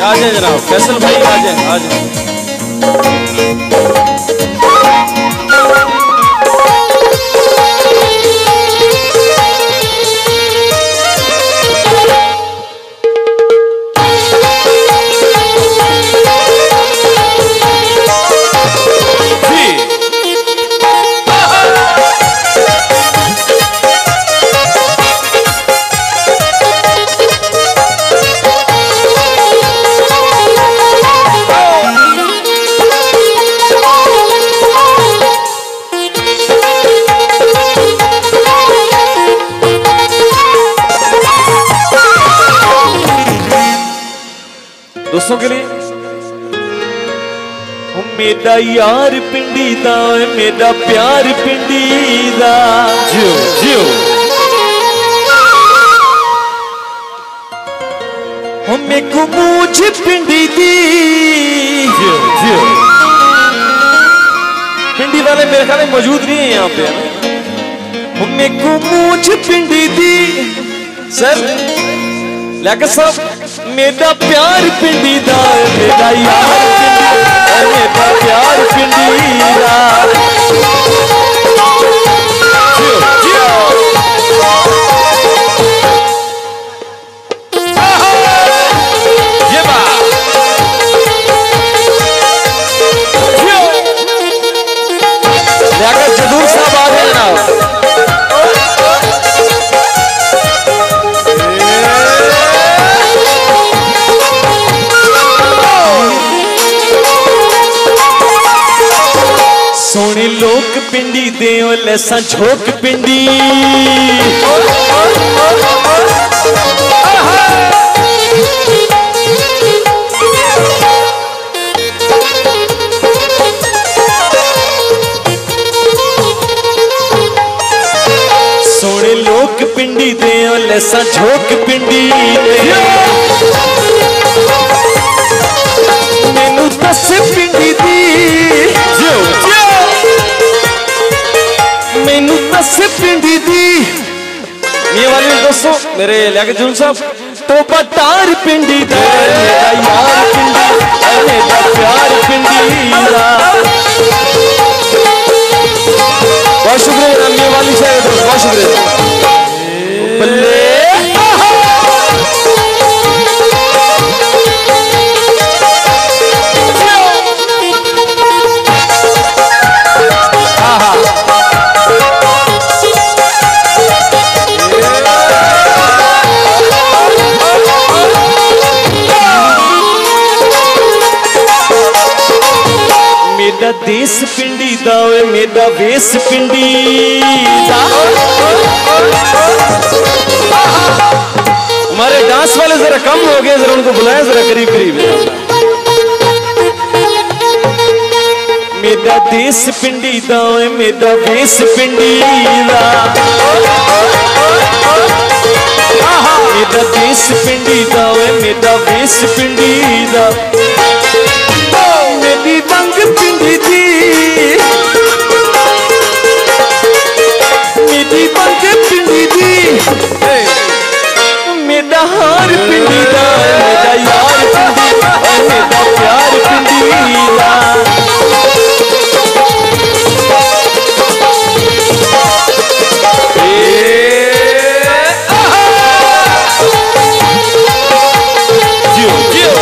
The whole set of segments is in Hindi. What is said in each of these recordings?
आ जाए जनाब, फैसल भाई आ जाए, आ जाए। दोस्तों के लिए मेरा यार पिंडी दा, मेरा प्यार पिंडी दा, जियो जियो। हमें कुमूच पिंडी दी, जियो जियो। पिंडी वाले मेरे ख्याल में मौजूद नहीं है यहाँ पे। हमें कुमूच पिंडी दी सर लेकिन सब मेरा प्यार पिंडी दा, मेरा यार पिंडी, मेरा प्यार पिंडी दा, जियो जियो। ये बात जियो। लेकिन जदूर साहब आ गए ना, सोने लोक पिंडी दे लैसा झोंक पिंडी, सोने लोक पिंडी दे लैसा झोंक पिंडी, मैनू दस पिंडी दी, मैनू दस पिंडी दी। ये वाले दोस्तों मेरे लेके जुल साहब तो बटार पिंडी दा, मेरा यार पिंडी, मेरा प्यार पिंडी दा। बहुत शुक्रिया ये वाली साहब, बहुत शुक्रिया। बल्ले मेरा देश पिंडी दा, मेरा वेश पिंडी दा। हमारे डांस वाले जरा कम हो गए, जरा उनको बुलाया जरा करीब करीब। मेरा देश पिंडी दा, मेरा वेश पिंडी दा, मेरा देश पिंडी दा, मेरा वेश पिंडी दा। मेरी रंग पिंडी दी, मेरी रंग पिंडी दी, मेरा हार पिंडी दा, मेरा यार पिंडी, मेरा प्यार पिंडी दा। जियो जियो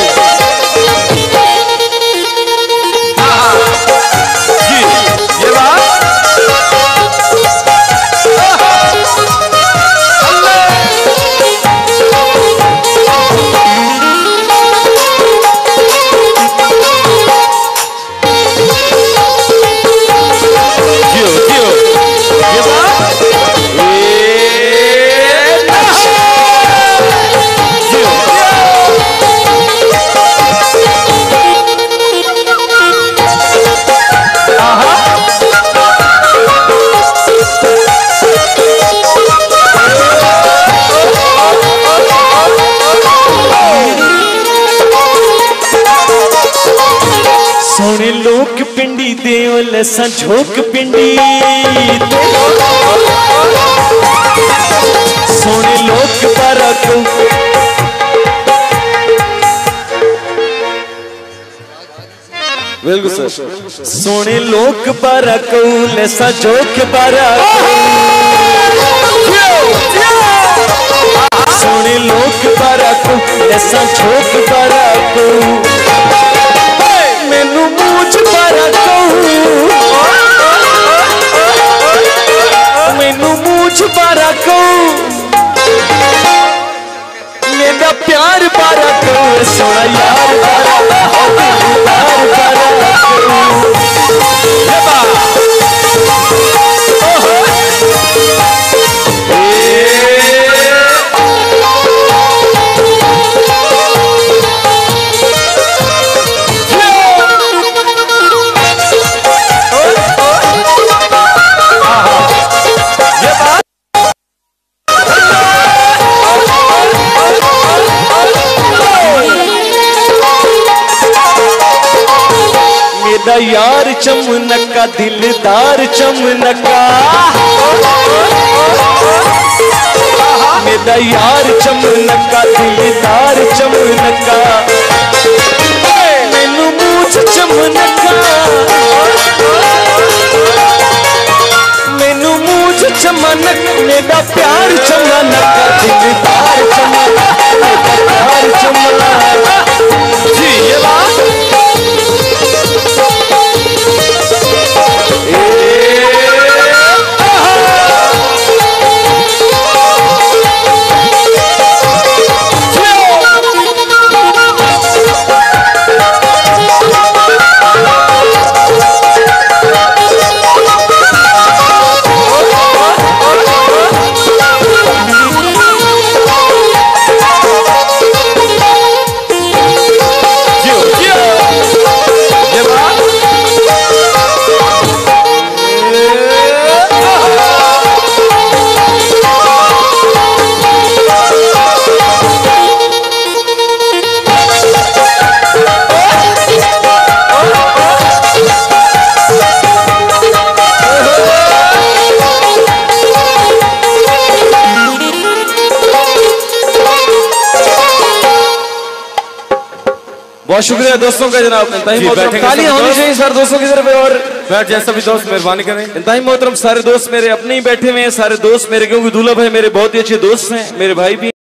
सोने लोक पिंडी दे लैसा झोंक पिंडी, सोने लोक पर बिल्कुल सर। सोने लोक बारा कौल ऐसा जोक बारा सोने लोक बारा कौल ऐसा जोक बारा कौल मैनू मूछ बारा कौल मैनू मूछ बारा कौल मेरा प्यार बारा कौल सोना यार बारा प्यार बारा मेरा यार चमनका दिलदार चमनका मेरा यार चमनका दिलदार चमनका मैनू मूछ चमनका मैनू मूछ चमनक मेरा प्यार चमनका दिलदार चमनका मेरा प्यार चमनका जी ये बात बहुत शुक्रिया दोस्तों का जनाब। तालियां होनी चाहिए सर दोस्तों की तरफ और बैठ जाए सभी दोस्त मेहरबानी करें। इंतहाई मोहतरम सारे दोस्त मेरे अपने ही बैठे हुए हैं सारे दोस्त मेरे क्योंकि दूल्हा भाई मेरे बहुत ही अच्छे दोस्त हैं मेरे भाई भी।